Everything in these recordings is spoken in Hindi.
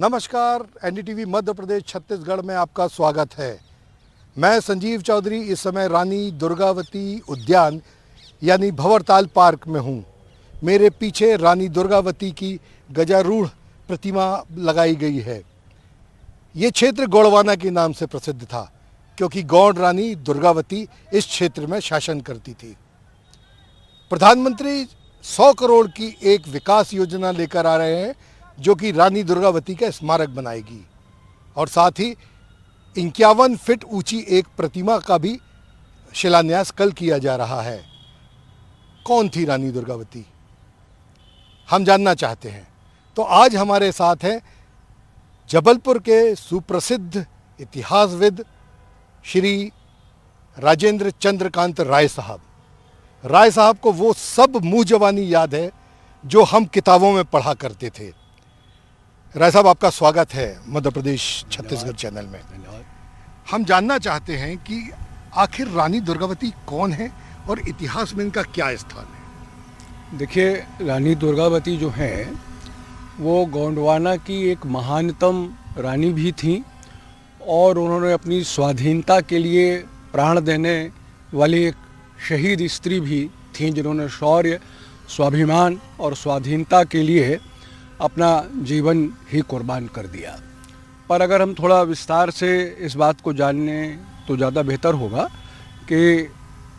नमस्कार, एनडीटीवी मध्य प्रदेश छत्तीसगढ़ में आपका स्वागत है। मैं संजीव चौधरी इस समय रानी दुर्गावती उद्यान यानी भंवरताल पार्क में हूँ। मेरे पीछे रानी दुर्गावती की गजारूढ़ प्रतिमा लगाई गई है। ये क्षेत्र गोंडवाना के नाम से प्रसिद्ध था क्योंकि गौंड रानी दुर्गावती इस क्षेत्र में शासन करती थी। प्रधानमंत्री 100 करोड़ की एक विकास योजना लेकर आ रहे हैं जो कि रानी दुर्गावती का स्मारक बनाएगी और साथ ही 51 फीट ऊंची एक प्रतिमा का भी शिलान्यास कल किया जा रहा है। कौन थी रानी दुर्गावती, हम जानना चाहते हैं। तो आज हमारे साथ हैं जबलपुर के सुप्रसिद्ध इतिहासविद श्री राजेंद्र चंद्रकांत राय साहब। राय साहब को वो सब मुँह जबानी याद है जो हम किताबों में पढ़ा करते थे। राय साहब, आपका स्वागत है मध्य प्रदेश छत्तीसगढ़ चैनल में। हम जानना चाहते हैं कि आखिर रानी दुर्गावती कौन है और इतिहास में इनका क्या स्थान है। देखिए, रानी दुर्गावती जो है वो गोंडवाना की एक महानतम रानी भी थी और उन्होंने अपनी स्वाधीनता के लिए प्राण देने वाली एक शहीद स्त्री भी थी जिन्होंने शौर्य, स्वाभिमान और स्वाधीनता के लिए अपना जीवन ही कुर्बान कर दिया। पर अगर हम थोड़ा विस्तार से इस बात को जानने तो ज़्यादा बेहतर होगा कि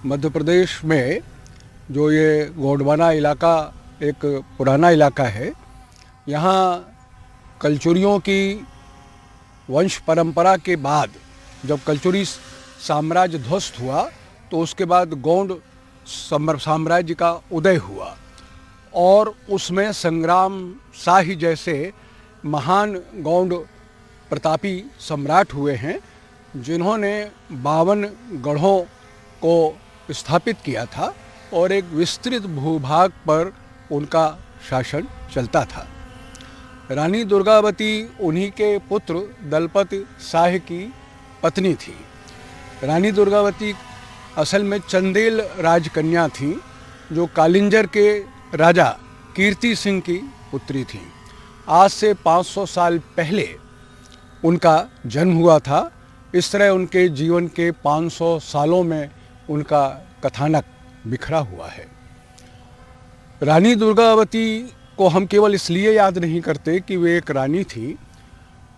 मध्य प्रदेश में जो ये गोंडवाना इलाका एक पुराना इलाका है, यहाँ कलचुरियों की वंश परंपरा के बाद जब कलचुरी साम्राज्य ध्वस्त हुआ तो उसके बाद गोंड साम्राज्य का उदय हुआ और उसमें संग्राम शाही जैसे महान गोंड प्रतापी सम्राट हुए हैं जिन्होंने 52 गढ़ों को स्थापित किया था और एक विस्तृत भूभाग पर उनका शासन चलता था। रानी दुर्गावती उन्हीं के पुत्र दलपत शाह की पत्नी थी। रानी दुर्गावती असल में चंदेल राजकन्या थी जो कालिंजर के राजा कीर्ति सिंह की पुत्री थी। आज से 500 साल पहले उनका जन्म हुआ था। इस तरह उनके जीवन के 500 सालों में उनका कथानक बिखरा हुआ है। रानी दुर्गावती को हम केवल इसलिए याद नहीं करते कि वे एक रानी थी,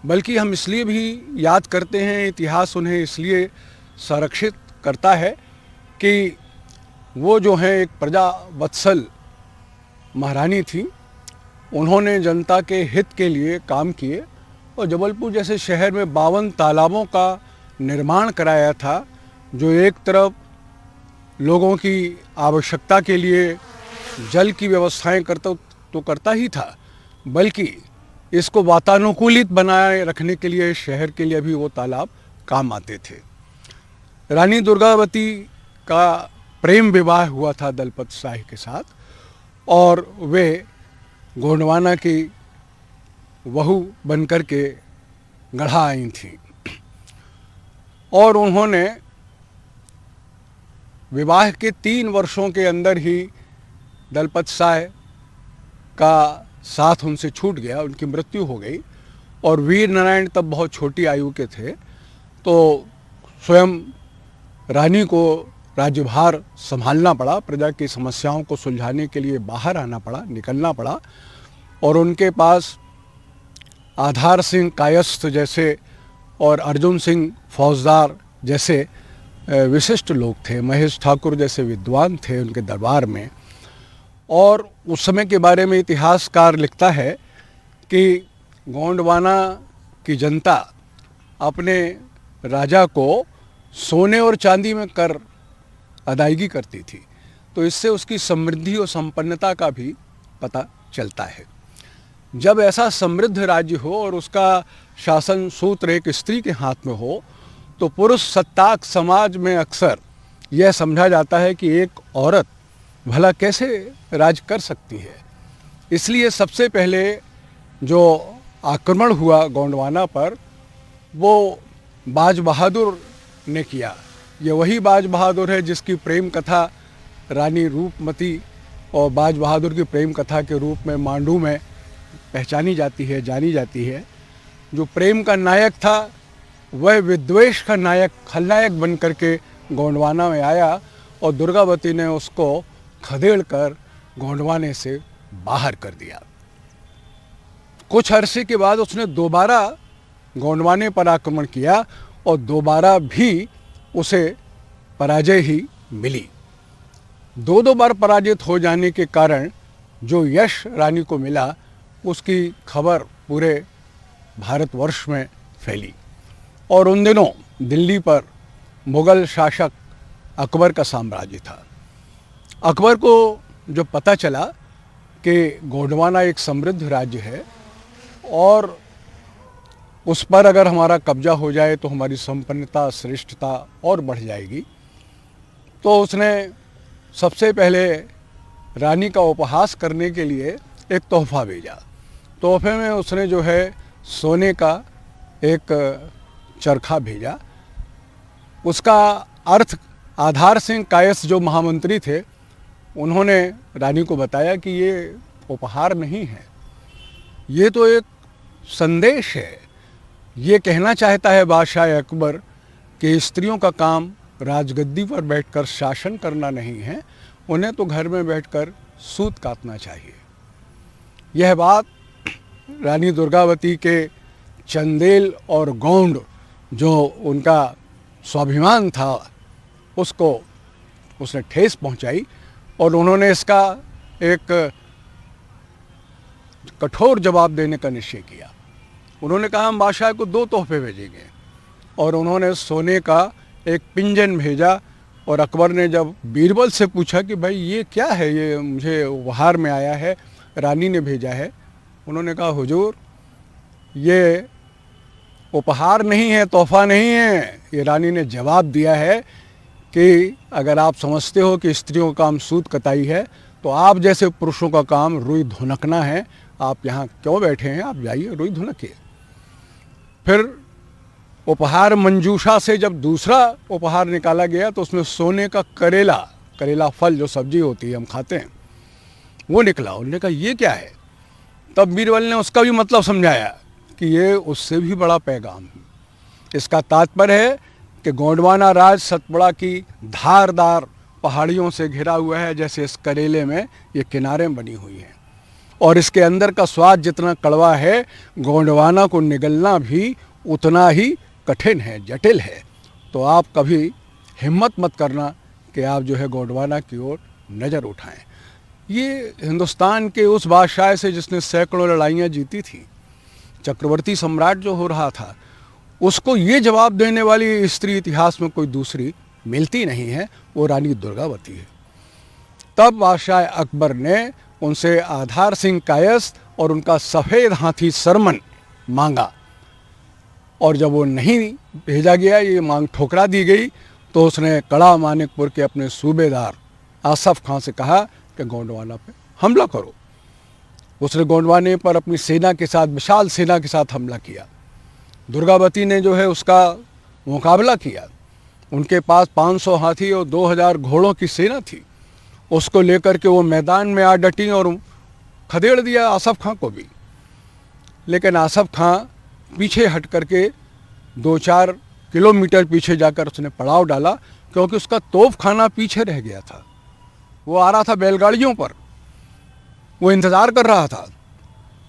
बल्कि हम इसलिए भी याद करते हैं, इतिहास उन्हें इसलिए संरक्षित करता है कि वो जो हैं एक प्रजा वत्सल महारानी थी। उन्होंने जनता के हित के लिए काम किए और जबलपुर जैसे शहर में 52 तालाबों का निर्माण कराया था जो एक तरफ लोगों की आवश्यकता के लिए जल की व्यवस्थाएं करता ही था, बल्कि इसको वातानुकूलित बनाए रखने के लिए शहर के लिए भी वो तालाब काम आते थे। रानी दुर्गावती का प्रेम विवाह हुआ था दलपत शाह के साथ और वे गोंडवाना की बहू बनकर के गढ़ा आई थीं और उन्होंने विवाह के 3 वर्षों के अंदर ही दलपत शाह का साथ उनसे छूट गया, उनकी मृत्यु हो गई और वीर नारायण तब बहुत छोटी आयु के थे। तो स्वयं रानी को राज्यभार संभालना पड़ा, प्रजा की समस्याओं को सुलझाने के लिए बाहर आना पड़ा, निकलना पड़ा और उनके पास आधार सिंह कायस्थ जैसे और अर्जुन सिंह फौजदार जैसे विशिष्ट लोग थे, महेश ठाकुर जैसे विद्वान थे उनके दरबार में। और उस समय के बारे में इतिहासकार लिखता है कि गोंडवाना की जनता अपने राजा को सोने और चांदी में कर अदायगी करती थी, तो इससे उसकी समृद्धि और संपन्नता का भी पता चलता है। जब ऐसा समृद्ध राज्य हो और उसका शासन सूत्र एक स्त्री के हाथ में हो तो पुरुष सत्ताक समाज में अक्सर यह समझा जाता है कि एक औरत भला कैसे राज कर सकती है। इसलिए सबसे पहले जो आक्रमण हुआ गोंडवाना पर वो बाज बहादुर ने किया। ये वही बाज बहादुर है जिसकी प्रेम कथा रानी रूपमती और बाज बहादुर की प्रेम कथा के रूप में मांडू में पहचानी जाती है, जानी जाती है। जो प्रेम का नायक था वह विद्वेष का नायक खलनायक बन करके गोंडवाना में आया और दुर्गावती ने उसको खदेड़ कर गोंडवाने से बाहर कर दिया। कुछ अरसे के बाद उसने दोबारा गोंडवाने पर आक्रमण किया और दोबारा भी उसे पराजय ही मिली। दो बार पराजित हो जाने के कारण जो यश रानी को मिला उसकी खबर पूरे भारतवर्ष में फैली और उन दिनों दिल्ली पर मुग़ल शासक अकबर का साम्राज्य था। अकबर को जो पता चला कि गोंडवाना एक समृद्ध राज्य है और उस पर अगर हमारा कब्जा हो जाए तो हमारी संपन्नता श्रेष्ठता और बढ़ जाएगी, तो उसने सबसे पहले रानी का उपहास करने के लिए एक तोहफा भेजा। तोहफे में उसने जो है सोने का एक चरखा भेजा। उसका अर्थ आधार सिंह कायस जो महामंत्री थे उन्होंने रानी को बताया कि ये उपहार नहीं है, ये तो एक संदेश है। ये कहना चाहता है बादशाह अकबर कि स्त्रियों का काम राजगद्दी पर बैठकर शासन करना नहीं है, उन्हें तो घर में बैठकर सूत काटना चाहिए। यह बात रानी दुर्गावती के चंदेल और गोंड जो उनका स्वाभिमान था उसको उसने ठेस पहुंचाई और उन्होंने इसका एक कठोर जवाब देने का निश्चय किया। उन्होंने कहा हम बादशाह को 2 तोहफे भेजेंगे और उन्होंने सोने का एक पिंजन भेजा। और अकबर ने जब बीरबल से पूछा कि भाई ये क्या है, ये मुझे उपहार में आया है, रानी ने भेजा है, उन्होंने कहा हुजूर ये उपहार नहीं है, तोहफा नहीं है। ये रानी ने जवाब दिया है कि अगर आप समझते हो कि स्त्रियों का काम सूत कताई है तो आप जैसे पुरुषों का काम रुई धुनकना है। आप यहाँ क्यों बैठे हैं, आप जाइए रुई धुनकिए। फिर उपहार मंजूषा से जब दूसरा उपहार निकाला गया तो उसमें सोने का करेला फल जो सब्जी होती है हम खाते हैं वो निकला। उन्होंने कहा ये क्या है। तब बीरबल ने उसका भी मतलब समझाया कि ये उससे भी बड़ा पैगाम है। इसका तात्पर्य है कि गोंडवाना राज सतपुड़ा की धारदार पहाड़ियों से घिरा हुआ है, जैसे इस करेले में ये किनारें बनी हुई हैं और इसके अंदर का स्वाद जितना कड़वा है, गोंडवाना को निगलना भी उतना ही कठिन है, जटिल है। तो आप कभी हिम्मत मत करना कि आप जो है गोंडवाना की ओर नज़र उठाएं। ये हिंदुस्तान के उस बादशाह से जिसने सैकड़ों लड़ाइयाँ जीती थी, चक्रवर्ती सम्राट जो हो रहा था, उसको ये जवाब देने वाली स्त्री इतिहास में कोई दूसरी मिलती नहीं है, वो रानी दुर्गावती है। तब बादशाह अकबर ने उनसे आधार सिंह कायस और उनका सफ़ेद हाथी सरमन मांगा और जब वो नहीं भेजा गया, ये मांग ठुकरा दी गई, तो उसने कड़ा मानिकपुर के अपने सूबेदार आसफ खां से कहा कि गोंडवाना पे हमला करो। उसने गोंडवाने पर अपनी सेना के साथ, विशाल सेना के साथ हमला किया। दुर्गावती ने जो है उसका मुकाबला किया। उनके पास 500 हाथी और 2000 घोड़ों की सेना थी। उसको लेकर के वो मैदान में आ डटी और खदेड़ दिया आसफ खां को भी। लेकिन आसफ खां पीछे हट करके 2-4 किलोमीटर पीछे जाकर उसने पड़ाव डाला, क्योंकि उसका तोप खाना पीछे रह गया था। वो आ रहा था बैलगाड़ियों पर, वो इंतज़ार कर रहा था।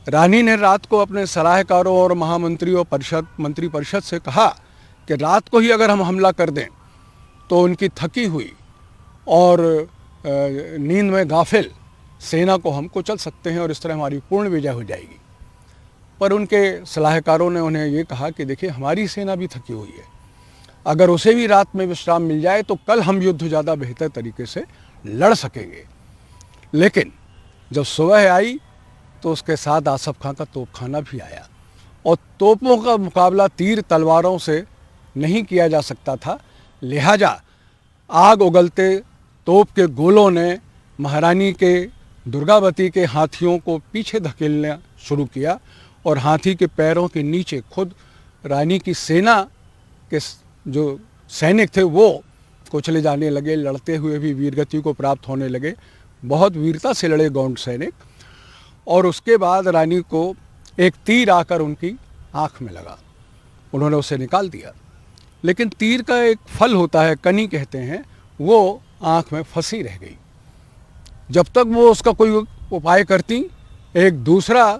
रानी ने रात को अपने सलाहकारों और महामंत्रियों मंत्री परिषद से कहा कि रात को ही अगर हम हमला कर दें तो उनकी थकी हुई और नींद में गाफिल सेना को हम कुचल सकते हैं और इस तरह हमारी पूर्ण विजय हो जाएगी। पर उनके सलाहकारों ने उन्हें ये कहा कि देखिए हमारी सेना भी थकी हुई है, अगर उसे भी रात में विश्राम मिल जाए तो कल हम युद्ध ज़्यादा बेहतर तरीके से लड़ सकेंगे। लेकिन जब सुबह आई तो उसके साथ आसफ खां का तोपखाना भी आया और तोपों का मुकाबला तीर तलवारों से नहीं किया जा सकता था। लिहाजा आग उगलते तोप के गोलों ने महारानी के दुर्गावती के हाथियों को पीछे धकेलना शुरू किया और हाथी के पैरों के नीचे खुद रानी की सेना के जो सैनिक थे वो कुचले जाने लगे। लड़ते हुए भी वीरगति को प्राप्त होने लगे। बहुत वीरता से लड़े गौंड सैनिक। और उसके बाद रानी को एक तीर आकर उनकी आँख में लगा, उन्होंने उसे निकाल दिया। लेकिन तीर का एक फल होता है, कनी कहते हैं, वो आँख में फंसी रह गई। जब तक वो उसका कोई उपाय करती, एक दूसरा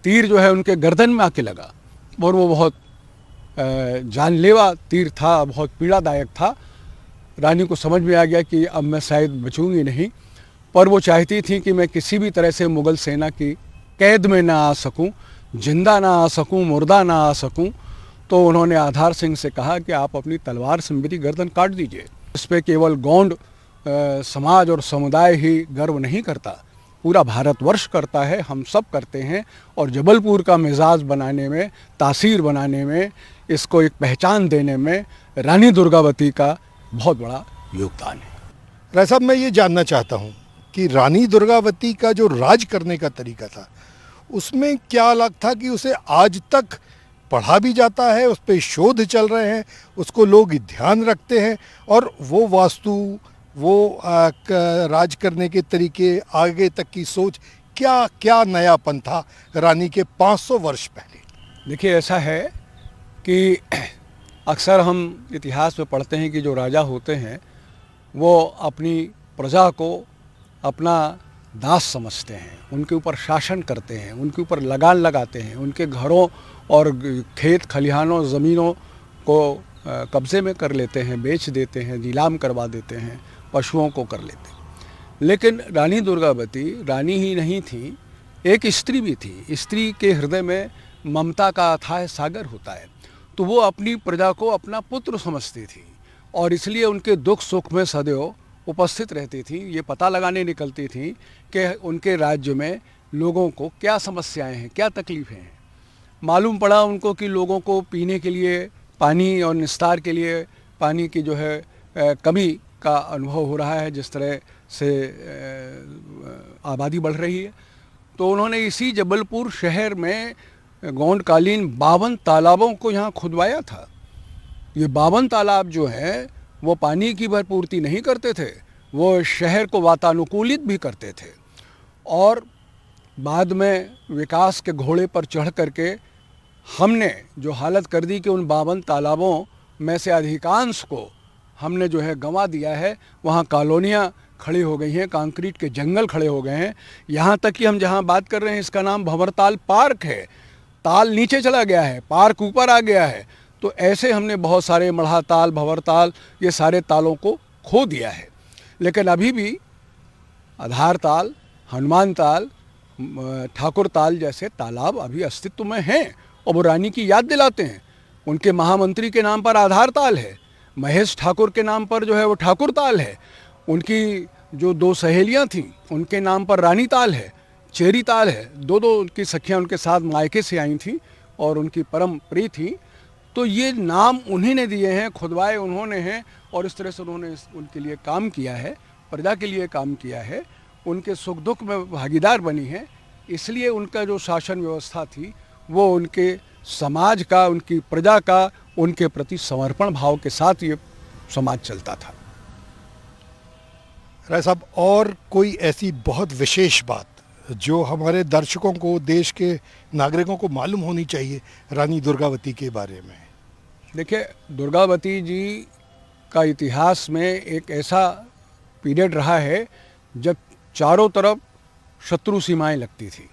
तीर जो है उनके गर्दन में आके लगा और वो बहुत जानलेवा तीर था, बहुत पीड़ादायक था। रानी को समझ में आ गया कि अब मैं शायद बचूंगी नहीं, पर वो चाहती थी कि मैं किसी भी तरह से मुग़ल सेना की कैद में ना आ सकूं, जिंदा ना आ सकूं, मुर्दा ना आ सकूं। तो उन्होंने आधार सिंह से कहा कि आप अपनी तलवार से मेरी गर्दन काट दीजिए। इस पर केवल गोंड समाज और समुदाय ही गर्व नहीं करता, पूरा भारतवर्ष करता है, हम सब करते हैं। और जबलपुर का मिजाज बनाने में, तासीर बनाने में, इसको एक पहचान देने में रानी दुर्गावती का बहुत बड़ा योगदान है। राय साहब, मैं ये जानना चाहता हूँ कि रानी दुर्गावती का जो राज करने का तरीका था, उसमें क्या अलग था कि उसे आज तक पढ़ा भी जाता है, उस पर शोध चल रहे हैं, उसको लोग ध्यान रखते हैं, और वो वास्तु, वो राज करने के तरीके, आगे तक की सोच, क्या क्या नयापन था रानी के 500 वर्ष पहले? देखिए, ऐसा है कि अक्सर हम इतिहास में पढ़ते हैं कि जो राजा होते हैं वो अपनी प्रजा को अपना दास समझते हैं, उनके ऊपर शासन करते हैं, उनके ऊपर लगान लगाते हैं, उनके घरों और खेत खलिहानों ज़मीनों को कब्ज़े में कर लेते हैं, बेच देते हैं, नीलाम करवा देते हैं, पशुओं को कर लेते हैं। लेकिन रानी दुर्गावती रानी ही नहीं थी, एक स्त्री भी थी। स्त्री के हृदय में ममता का अथाह सागर होता है, तो वो अपनी प्रजा को अपना पुत्र समझती थी और इसलिए उनके दुख सुख में सदैव उपस्थित रहती थी। ये पता लगाने निकलती थी कि उनके राज्य में लोगों को क्या समस्याएं हैं, क्या तकलीफ़ें हैं। मालूम पड़ा उनको कि लोगों को पीने के लिए पानी और निस्तार के लिए पानी की जो है कमी का अनुभव हो रहा है, जिस तरह से आबादी बढ़ रही है। तो उन्होंने इसी जबलपुर शहर में गोंडकालीन 52 तालाबों को यहाँ खुदवाया था। ये 52 तालाब जो हैं वो पानी की भरपूर्ति नहीं करते थे, वो शहर को वातानुकूलित भी करते थे। और बाद में विकास के घोड़े पर चढ़ करके हमने जो हालत कर दी कि उन 52 तालाबों में से अधिकांश को हमने जो है गंवा दिया है। वहाँ कॉलोनियाँ खड़ी हो गई हैं, कंक्रीट के जंगल खड़े हो गए हैं। यहाँ तक कि हम जहाँ बात कर रहे हैं इसका नाम भंवरताल पार्क है। ताल नीचे चला गया है, पार्क ऊपर आ गया है। तो ऐसे हमने बहुत सारे मढ़ाताल, भंवरताल, ये सारे तालों को खो दिया है। लेकिन अभी भी आधार ताल, हनुमान ताल, ठाकुर ताल जैसे तालाब अभी अस्तित्व में हैं और वो रानी की याद दिलाते हैं। उनके महामंत्री के नाम पर आधार ताल है, महेश ठाकुर के नाम पर जो है वो ठाकुर ताल है, उनकी जो 2 सहेलियां थीं उनके नाम पर रानी ताल है, चेरी ताल है। 2 उनकी सखियां उनके साथ मायके से आई थीं और उनकी परम प्रिय थी। तो ये नाम उन्हीं ने दिए हैं, खुदवाए उन्होंने हैं और इस तरह से उन्होंने उनके लिए काम किया है, प्रजा के लिए काम किया है, उनके सुख दुख में भागीदार बनी है। इसलिए उनका जो शासन व्यवस्था थी वो उनके समाज का, उनकी प्रजा का, उनके प्रति समर्पण भाव के साथ ये समाज चलता था। राय साहब, और कोई ऐसी बहुत विशेष बात जो हमारे दर्शकों को, देश के नागरिकों को मालूम होनी चाहिए रानी दुर्गावती के बारे में? देखिए, दुर्गावती जी का इतिहास में एक ऐसा पीरियड रहा है जब चारों तरफ शत्रु सीमाएं लगती थी,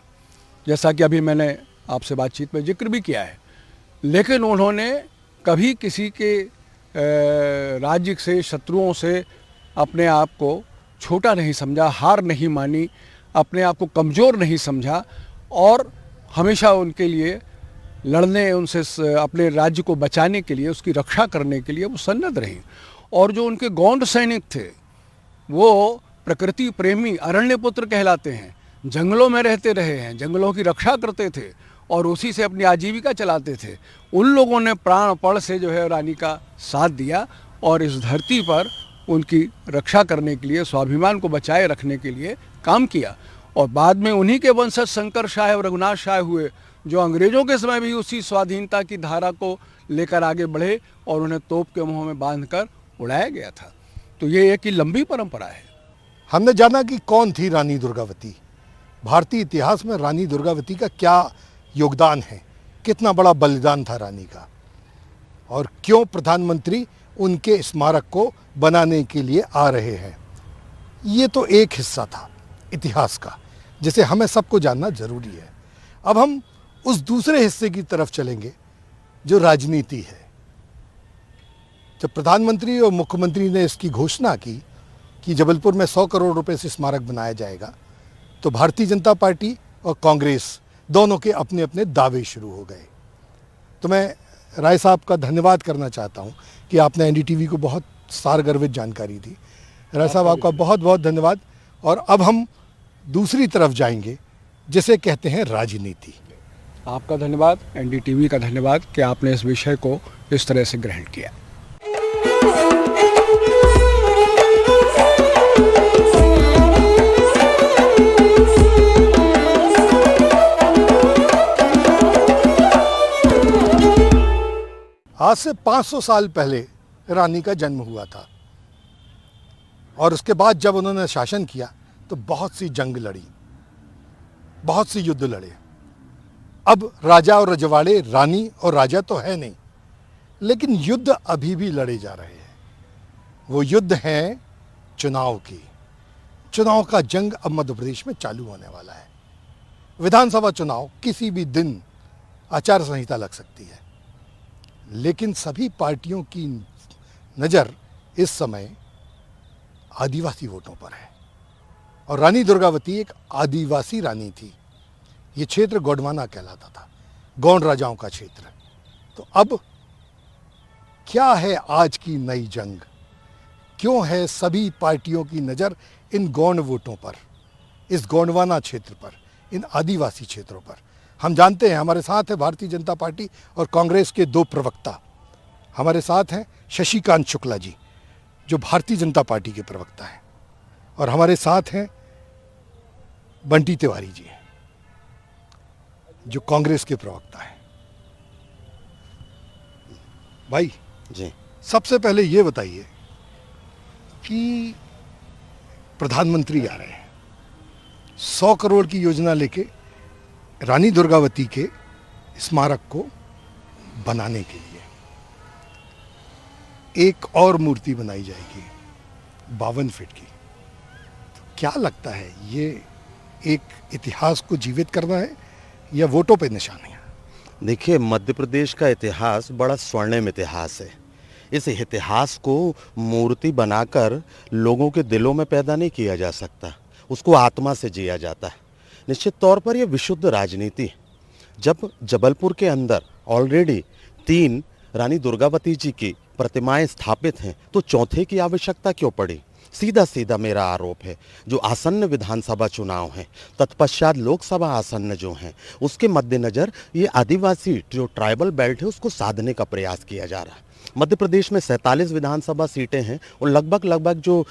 जैसा कि अभी मैंने आपसे बातचीत में जिक्र भी किया है। लेकिन उन्होंने कभी किसी के राज्य से, शत्रुओं से अपने आप को छोटा नहीं समझा, हार नहीं मानी, अपने आप को कमज़ोर नहीं समझा और हमेशा उनके लिए लड़ने, उनसे अपने राज्य को बचाने के लिए, उसकी रक्षा करने के लिए वो सन्नद्ध रही। और जो उनके गौंड सैनिक थे वो प्रकृति प्रेमी अरण्य पुत्र कहलाते हैं, जंगलों में रहते रहे हैं, जंगलों की रक्षा करते थे और उसी से अपनी आजीविका चलाते थे। उन लोगों ने प्राणपण से जो है रानी का साथ दिया और इस धरती पर उनकी रक्षा करने के लिए, स्वाभिमान को बचाए रखने के लिए काम किया। और बाद में उन्हीं के वंशज शंकर शाह और रघुनाथ शाह हुए, जो अंग्रेज़ों के समय भी उसी स्वाधीनता की धारा को लेकर आगे बढ़े और उन्हें तोप के मुँह में बांधकर उड़ाया गया था। तो ये एक ही लंबी परंपरा है। हमने जाना कि कौन थी रानी दुर्गावती, भारतीय इतिहास में रानी दुर्गावती का क्या योगदान है, कितना बड़ा बलिदान था रानी का और क्यों प्रधानमंत्री उनके स्मारक को बनाने के लिए आ रहे हैं। ये तो एक हिस्सा था इतिहास का जिसे हमें सबको जानना जरूरी है। अब हम उस दूसरे हिस्से की तरफ चलेंगे जो राजनीति है। जब प्रधानमंत्री और मुख्यमंत्री ने इसकी घोषणा की कि जबलपुर में 100 करोड़ रुपए से स्मारक बनाया जाएगा, तो भारतीय जनता पार्टी और कांग्रेस दोनों के अपने अपने दावे शुरू हो गए। तो मैं राय साहब का धन्यवाद करना चाहता हूं कि आपने एनडीटीवी को बहुत सारगर्भित जानकारी दी। राय साहब, आपका बहुत बहुत धन्यवाद। और अब हम दूसरी तरफ जाएंगे जिसे कहते हैं राजनीति। आपका धन्यवाद, एनडीटीवी का धन्यवाद कि आपने इस विषय को इस तरह से ग्रहण किया। आज से 500 साल पहले रानी का जन्म हुआ था और उसके बाद जब उन्होंने शासन किया तो बहुत सी जंग लड़ी, बहुत सी युद्ध लड़े। अब राजा और रजवाड़े, रानी और राजा तो है नहीं, लेकिन युद्ध अभी भी लड़े जा रहे हैं। वो युद्ध हैं चुनाव की। चुनाव का जंग अब मध्य प्रदेश में चालू होने वाला है। विधानसभा चुनाव किसी भी दिन आचार संहिता लग सकती है, लेकिन सभी पार्टियों की नज़र इस समय आदिवासी वोटों पर है और रानी दुर्गावती एक आदिवासी रानी थी। ये क्षेत्र गोंडवाना कहलाता था, गौंड राजाओं का क्षेत्र। तो अब क्या है आज की नई जंग? क्यों है सभी पार्टियों की नज़र इन गौंड वोटों पर, इस गोंडवाना क्षेत्र पर, इन आदिवासी क्षेत्रों पर? हम जानते हैं, हमारे साथ है भारतीय जनता पार्टी और कांग्रेस के दो प्रवक्ता। हमारे साथ हैं शशिकांत शुक्ला जी जो भारतीय जनता पार्टी के प्रवक्ता हैं, और हमारे साथ हैं बंटी तिवारी जी जो कांग्रेस के प्रवक्ता हैं। भाई जी, सबसे पहले ये बताइए कि प्रधानमंत्री आ रहे हैं 100 करोड़ की योजना लेके रानी दुर्गावती के स्मारक को बनाने के लिए। एक और मूर्ति बनाई जाएगी 52 फीट की। तो क्या लगता है, ये एक इतिहास को जीवित करना है या वोटों पे निशानियां? देखिए, मध्य प्रदेश का इतिहास बड़ा स्वर्णिम इतिहास है। इस इतिहास को मूर्ति बनाकर लोगों के दिलों में पैदा नहीं किया जा सकता, उसको आत्मा से जिया जाता है। निश्चित तौर पर यह विशुद्ध राजनीति। जब जबलपुर के अंदर ऑलरेडी 3 रानी दुर्गावती जी की प्रतिमाएं स्थापित हैं, तो चौथे की आवश्यकता क्यों पड़ी? सीधा सीधा मेरा आरोप है, जो आसन्न विधानसभा चुनाव हैं, तत्पश्चात लोकसभा आसन्न जो हैं, उसके मद्देनज़र ये आदिवासी जो ट्राइबल बेल्ट है उसको साधने का प्रयास किया जा रहा है। मध्य प्रदेश में 47 विधानसभा सीटें हैं और लगभग जो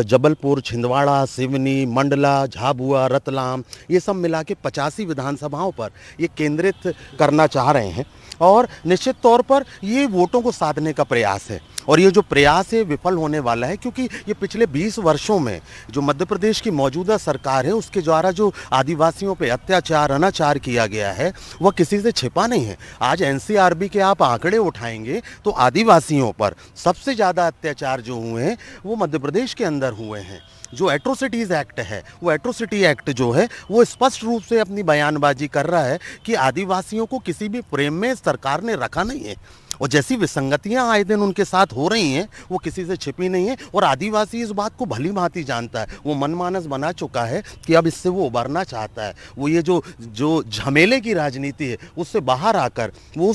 जबलपुर, छिंदवाड़ा, सिवनी, मंडला, झाबुआ, रतलाम, ये सब मिला के 85 विधानसभाओं पर ये केंद्रित करना चाह रहे हैं और निश्चित तौर पर ये वोटों को साधने का प्रयास है। और ये जो प्रयास है विफल होने वाला है, क्योंकि ये पिछले 20 वर्षों में जो मध्य प्रदेश की मौजूदा सरकार है उसके द्वारा जो आदिवासियों पे अत्याचार, अनाचार किया गया है वह किसी से छिपा नहीं है। आज एनसीआरबी के आप आंकड़े उठाएंगे तो आदिवासियों पर सबसे ज़्यादा अत्याचार जो हुए हैं वो मध्य प्रदेश के अंदर हुए हैं। जो एट्रोसिटीज़ एक्ट है, वो एट्रोसिटी एक्ट जो है वो स्पष्ट रूप से अपनी बयानबाजी कर रहा है कि आदिवासियों को किसी भी प्रेम में सरकार ने रखा नहीं है और जैसी विसंगतियां आए दिन उनके साथ हो रही हैं वो किसी से छिपी नहीं है और आदिवासी इस बात को भली भांति जानता है। वो मनमानस बना चुका है कि अब इससे वो उबरना चाहता है। वो ये जो झमेले की राजनीति है उससे बाहर आकर वो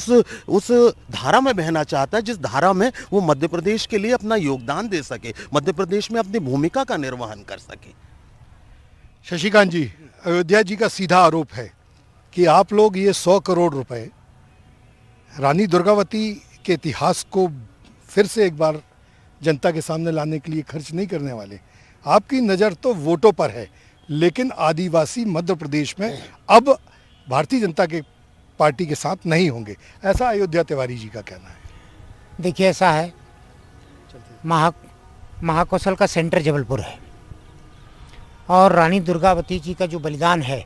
उस धारा में बहना चाहता है जिस धारा में वो मध्य प्रदेश के लिए अपना योगदान दे सके, मध्य प्रदेश में अपनी भूमिका का निर्वहन कर सके। शशिकांत जी, अयोध्या जी का सीधा आरोप है कि आप लोग ये 100 करोड़ रुपए रानी दुर्गावती के इतिहास को फिर से एक बार जनता के सामने लाने के लिए खर्च नहीं करने वाले। आपकी नज़र तो वोटों पर है, लेकिन आदिवासी मध्य प्रदेश में अब भारतीय जनता के पार्टी के साथ नहीं होंगे, ऐसा अयोध्या तिवारी जी का कहना है। देखिए, ऐसा है, महाकौशल का सेंटर जबलपुर है और रानी दुर्गावती जी का जो बलिदान है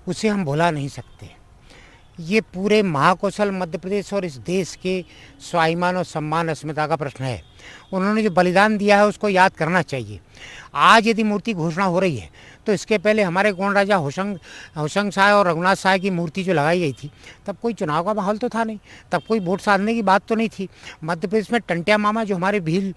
उसे हम भुला नहीं सकते। ये पूरे महाकौशल मध्य प्रदेश और इस देश के स्वाभिमान और सम्मान अस्मिता का प्रश्न है। उन्होंने जो बलिदान दिया है उसको याद करना चाहिए। आज यदि मूर्ति घोषणा हो रही है तो इसके पहले हमारे गोंड राजा होशंग शाह और रघुनाथ शाह की मूर्ति जो लगाई गई थी, तब कोई चुनाव का माहौल तो था नहीं, तब कोई वोट साधने की बात तो नहीं थी। मध्य प्रदेश में टंटिया मामा जो हमारे भील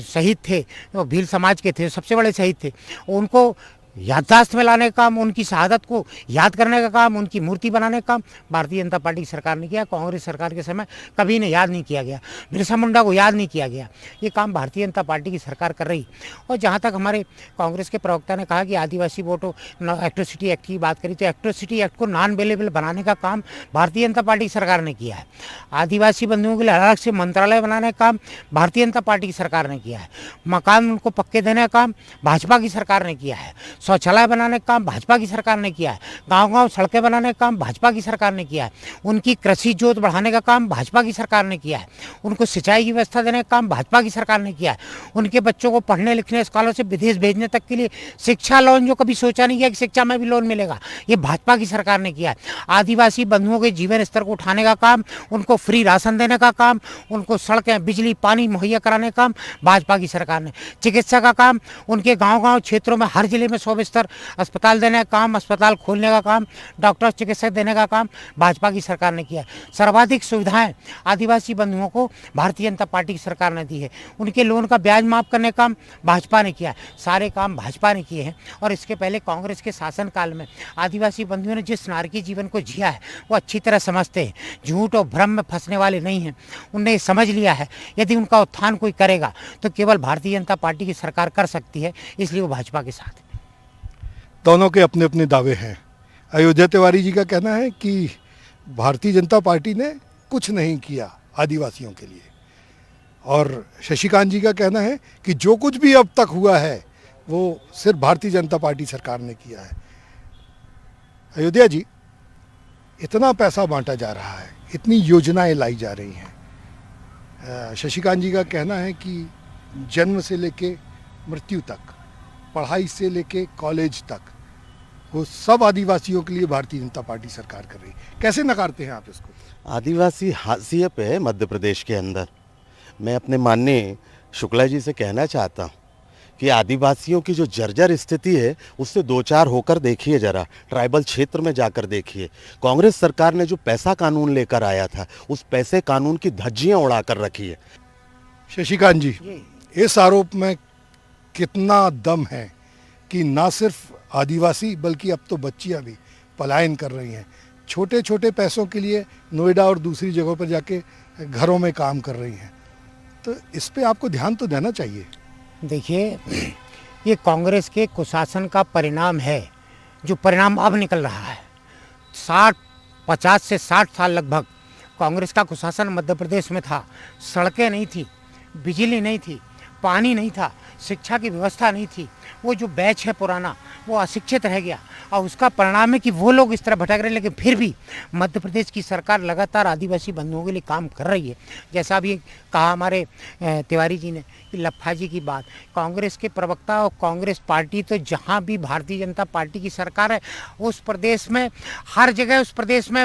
शहीद थे, वो भील समाज के थे, सबसे बड़े शहीद थे, उनको याददाश्त में लाने का काम, उनकी शहादत को याद करने का काम, उनकी मूर्ति बनाने का काम भारतीय जनता पार्टी की सरकार ने किया। कांग्रेस सरकार के समय कभी ने याद नहीं किया गया, बिरसा मुंडा को याद नहीं किया गया। ये काम भारतीय जनता पार्टी की सरकार कर रही। और जहाँ तक हमारे कांग्रेस के प्रवक्ता ने कहा कि आदिवासी वोटों एट्रोसिटी एक्ट की बात करी, तो एट्रोसिटी एक्ट को नॉन अवेलेबल बनाने का काम भारतीय जनता पार्टी की सरकार ने किया है। आदिवासी बंधुओं के लिए अलग से मंत्रालय बनाने का काम भारतीय जनता पार्टी की सरकार ने किया है। मकान उनको पक्के देने का काम भाजपा की सरकार ने किया है। शौचालय बनाने का काम भाजपा की सरकार ने किया है। गांव-गांव सड़कें बनाने का काम भाजपा की सरकार ने किया है। उनकी कृषि जोत बढ़ाने का काम भाजपा की सरकार ने किया है। उनको सिंचाई की व्यवस्था देने का काम भाजपा की सरकार ने किया है। उनके बच्चों को पढ़ने लिखने स्कॉलरशिप विदेश भेजने तक के लिए शिक्षा लोन, जो कभी सोचा नहीं किया कि शिक्षा में भी लोन मिलेगा, ये भाजपा की सरकार ने किया है। आदिवासी बंधुओं के जीवन स्तर को उठाने का काम, उनको फ्री राशन देने का काम, उनको सड़कें, बिजली, पानी मुहैया कराने का काम भाजपा की सरकार ने। चिकित्सा का काम, उनके गाँव-गाँव क्षेत्रों में हर जिले में 100 बिस्तर अस्पताल देने का काम, अस्पताल खोलने का काम, डॉक्टर चिकित्सक देने का काम भाजपा की सरकार ने किया है। सर्वाधिक सुविधाएं आदिवासी बंधुओं को भारतीय जनता पार्टी की सरकार ने दी है। उनके लोन का ब्याज माफ करने का काम भाजपा ने किया है। सारे काम भाजपा ने किए हैं। और इसके पहले कांग्रेस के शासनकाल में आदिवासी बंधुओं ने जिस नारकी जीवन को जिया है वो अच्छी तरह समझते हैं, झूठ और भ्रम में फंसने वाले नहीं हैं। उनने समझ लिया है यदि उनका उत्थान कोई करेगा तो केवल भारतीय जनता पार्टी की सरकार कर सकती है, इसलिए वो भाजपा के साथ है। दोनों के अपने अपने दावे हैं। अयोध्या तिवारी जी का कहना है कि भारतीय जनता पार्टी ने कुछ नहीं किया आदिवासियों के लिए, और शशिकांत जी का कहना है कि जो कुछ भी अब तक हुआ है वो सिर्फ भारतीय जनता पार्टी सरकार ने किया है। अयोध्या जी, इतना पैसा बांटा जा रहा है, इतनी योजनाएं लाई जा रही हैं, शशिकांत जी का कहना है कि जन्म से लेके मृत्यु तक, पढ़ाई से लेके कॉलेज तक, वो सब आदिवासियों के लिए भारतीय जनता पार्टी सरकार कर रही है। कैसे नकारते हैं आप इसको? आदिवासी हाशिए पे है मध्य प्रदेश के अंदर। मैं अपने माननीय शुक्ला जी से कहना चाहता हूँ कि आदिवासियों की जो जर्जर स्थिति है उससे दो चार होकर देखिए, जरा ट्राइबल क्षेत्र में जाकर देखिए। कांग्रेस सरकार ने जो पैसा कानून लेकर आया था, उस पैसे कानून की धज्जियां उड़ाकर रखी है। शशिकांत जी, इस आरोप में कितना दम है कि ना सिर्फ आदिवासी बल्कि अब तो बच्चियां भी पलायन कर रही हैं, छोटे छोटे पैसों के लिए नोएडा और दूसरी जगहों पर जाके घरों में काम कर रही हैं, तो इस पे आपको ध्यान तो देना चाहिए। देखिए, ये कांग्रेस के कुशासन का परिणाम है, जो परिणाम अब निकल रहा है। 50 से 60 साल लगभग कांग्रेस का कुशासन मध्य प्रदेश में था। सड़कें नहीं थी, बिजली नहीं थी, पानी नहीं था, शिक्षा की व्यवस्था नहीं थी। वो जो बैच है पुराना, वो अशिक्षित रह गया, और उसका परिणाम है कि वो लोग इस तरह भटक रहे हैं। लेकिन फिर भी मध्य प्रदेश की सरकार लगातार आदिवासी बंधुओं के लिए काम कर रही है। जैसा अभी कहा हमारे तिवारी जी ने कि लफ्फा जी की बात, कांग्रेस के प्रवक्ता और कांग्रेस पार्टी तो जहाँ भी भारतीय जनता पार्टी की सरकार है उस प्रदेश में, हर जगह उस प्रदेश में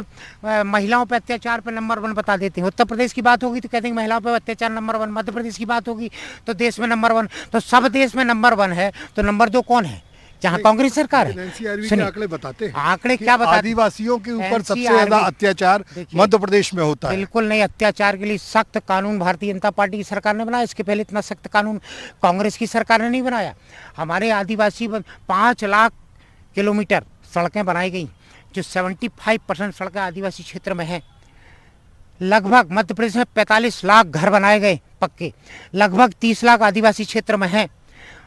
महिलाओं पर अत्याचार पर नंबर 1 बता देते हैं। उत्तर प्रदेश की बात होगी तो कहते हैं महिलाओं पर अत्याचार नंबर 1, मध्य प्रदेश की बात होगी तो देश में नंबर 1। तो सब देश में नंबर 1 है, तो नंबर 2 कौन है? जहाँ कांग्रेस सरकार है। एनसीआरबी के आंकड़े बताते हैं, आंकड़े क्या बताते हैं? आदिवासियों के ऊपर सबसे ज्यादा अत्याचार मध्य प्रदेश में होता है। बिल्कुल नहीं, अत्याचार के लिए सख्त कानून भारतीय जनता पार्टी की सरकार ने बनाया। इसके पहले इतना सख्त कानून कांग्रेस की सरकार ने नहीं बनाया। हमारे आदिवासी 5 लाख किलोमीटर सड़कें बनाई गई, जो 75% सड़कें आदिवासी क्षेत्र में है। लगभग मध्य प्रदेश में 45 लाख घर बनाए गए पक्के, लगभग 30 लाख आदिवासी क्षेत्र में हैं।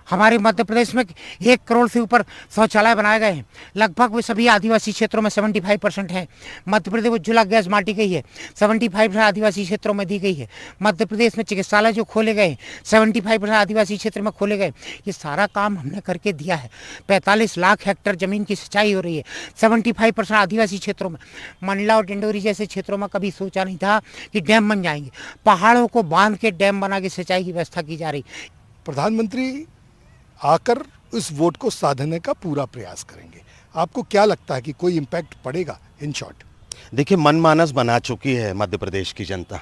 हमारे मध्य प्रदेश में 1 करोड़ से ऊपर शौचालय बनाए गए हैं, लगभग वे सभी आदिवासी क्षेत्रों में 75% हैं। मध्य प्रदेश उज्ज्वला गैस बांटी गई है, 75% आदिवासी क्षेत्रों में दी गई है। मध्य प्रदेश में चिकित्सालय जो खोले गए 75% आदिवासी क्षेत्र में खोले गए। ये सारा काम हमने करके दिया है। 45 लाख हेक्टेयर ज़मीन की सिंचाई हो रही है 75% आदिवासी क्षेत्रों में। मंडला और डिंडोरी जैसे क्षेत्रों में कभी सोचा नहीं था कि डैम बन जाएंगे। पहाड़ों को बांध के डैम बना के सिंचाई की व्यवस्था की जा रही। प्रधानमंत्री आकर इस वोट को साधने का पूरा प्रयास करेंगे। आपको क्या लगता है कि कोई इम्पैक्ट पड़ेगा इन शॉर्ट? देखिए, मनमानस बना चुकी है मध्य प्रदेश की जनता।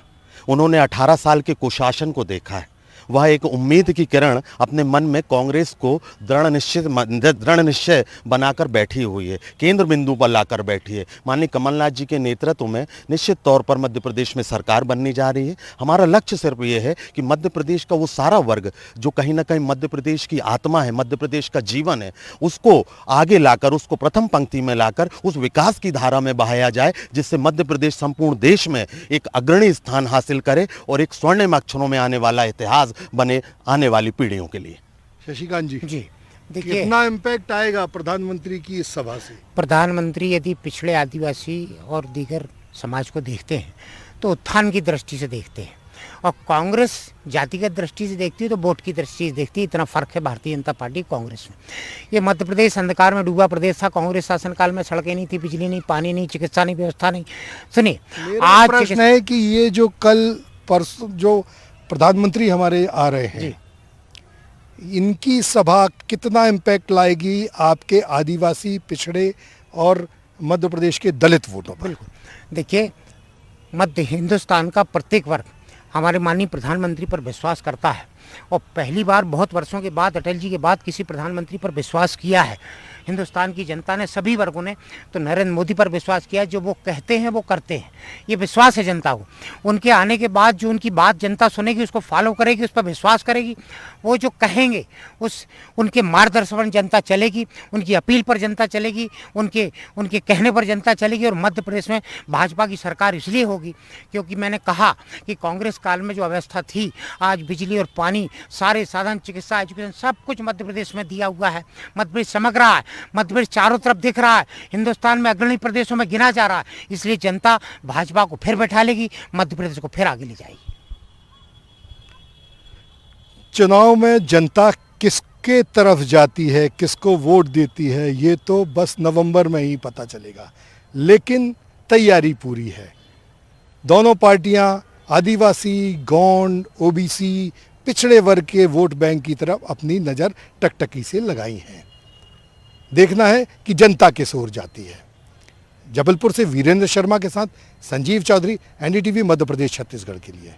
उन्होंने 18 साल के कुशासन को देखा है। वह एक उम्मीद की किरण अपने मन में कांग्रेस को दृढ़ निश्चय बनाकर बैठी हुई है, केंद्र बिंदु पर लाकर बैठी है। माननीय कमलनाथ जी के नेतृत्व में निश्चित तौर पर मध्य प्रदेश में सरकार बनने जा रही है। हमारा लक्ष्य सिर्फ ये है कि मध्य प्रदेश का वो सारा वर्ग जो कहीं ना कहीं मध्य प्रदेश की आत्मा है, मध्य प्रदेश का जीवन है, उसको आगे लाकर, उसको प्रथम पंक्ति में लाकर उस विकास की धारा में बहाया जाए, जिससे मध्य प्रदेश संपूर्ण देश में एक अग्रणी स्थान हासिल करे और एक स्वर्णिम अक्षरों में आने वाला इतिहास बने आने वाली पीढ़ियों के लिए। शशिकांत जी, देखिए, कितना इम्पैक्ट आएगा प्रधानमंत्री की इस सभा से? प्रधानमंत्री यदि पिछड़े आदिवासी और दीगर समाज को देखते हैं तो उत्थान की दृष्टि से देखते हैं, और कांग्रेस जातिगत दृष्टि से देखती है तो वोट की दृष्टि से देखती है। इतना फर्क है भारतीय जनता पार्टी कांग्रेस में। ये मध्य प्रदेश अंधकार में डूबा प्रदेश था। कांग्रेस शासनकाल में सड़कें नहीं थी, बिजली नहीं, पानी नहीं, चिकित्सा नहीं, व्यवस्था नहीं। सुनिए, आज प्रश्न है कि ये जो कल परसों जो प्रधानमंत्री हमारे आ रहे हैं, इनकी सभा कितना इम्पैक्ट लाएगी आपके आदिवासी, पिछड़े और मध्य प्रदेश के दलित वोटों पर? बिल्कुल, देखिए, मध्य हिंदुस्तान का प्रत्येक वर्ग हमारे माननीय प्रधानमंत्री पर विश्वास करता है, और पहली बार बहुत वर्षों के बाद, अटल जी के बाद किसी प्रधानमंत्री पर विश्वास किया है हिंदुस्तान की जनता ने। सभी वर्गों ने तो नरेंद्र मोदी पर विश्वास किया। जो वो कहते हैं वो करते हैं, ये विश्वास है जनता को। उनके आने के बाद जो उनकी बात जनता सुनेगी, उसको फॉलो करेगी, उस पर विश्वास करेगी। वो जो कहेंगे उनके मार्गदर्शन पर जनता चलेगी, उनकी अपील पर जनता चलेगी, उनके कहने पर जनता चलेगी। और मध्य प्रदेश में भाजपा की सरकार इसलिए होगी क्योंकि मैंने कहा कि कांग्रेस काल में जो अवस्था थी, आज बिजली और पानी, सारे साधन, चिकित्सा, एजुकेशन, सब कुछ मध्य प्रदेश में दिया हुआ है। मध्य प्रदेश चमक रहा है, मध्य प्रदेश चारों तरफ दिख रहा है, हिंदुस्तान में अग्रणी प्रदेशों में गिना जा रहा है। इसलिए जनता भाजपा को फिर बैठा लेगी, मध्य प्रदेश को फिर आगे ले जाएगी। चुनाव में जनता किसके तरफ जाती है, किसको वोट देती है, ये तो बस नवंबर में ही पता चलेगा, लेकिन तैयारी पूरी है। दोनों पार्टियां आदिवासी, गौंड, ओबीसी, पिछड़े वर्ग के वोट बैंक की तरफ अपनी नज़र टकटकी से लगाई हैं। देखना है कि जनता किस ओर जाती है। जबलपुर से वीरेंद्र शर्मा के साथ संजीव चौधरी, एनडीटीवी मध्य प्रदेश छत्तीसगढ़ के लिए।